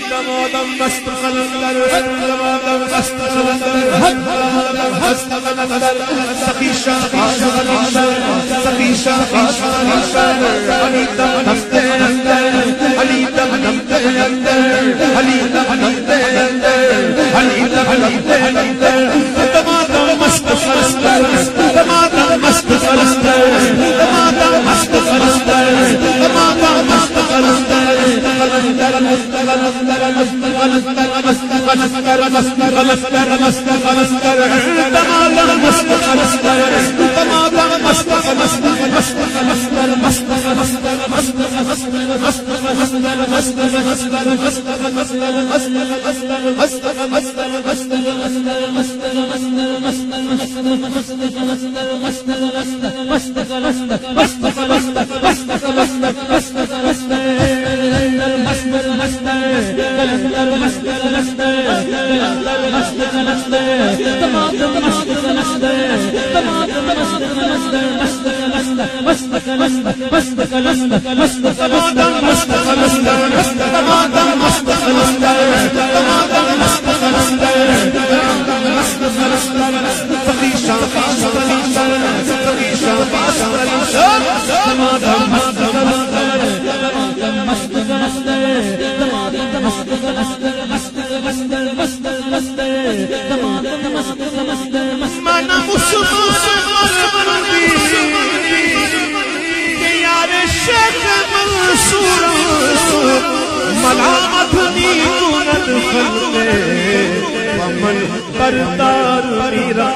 دمادم مست قلندر دمادم مست قلندر مست قلندر سقیشا سقیشا علی دم دمتے اندر علی دم دمتے اندر علی دم دمتے اندر علی دم دمتے اندر دمادم مست قلندر دمادم مست قلندر دمادم مست قلندر دمادم مست قلندر ملامت نہیں کند خلق ومن بردار میرا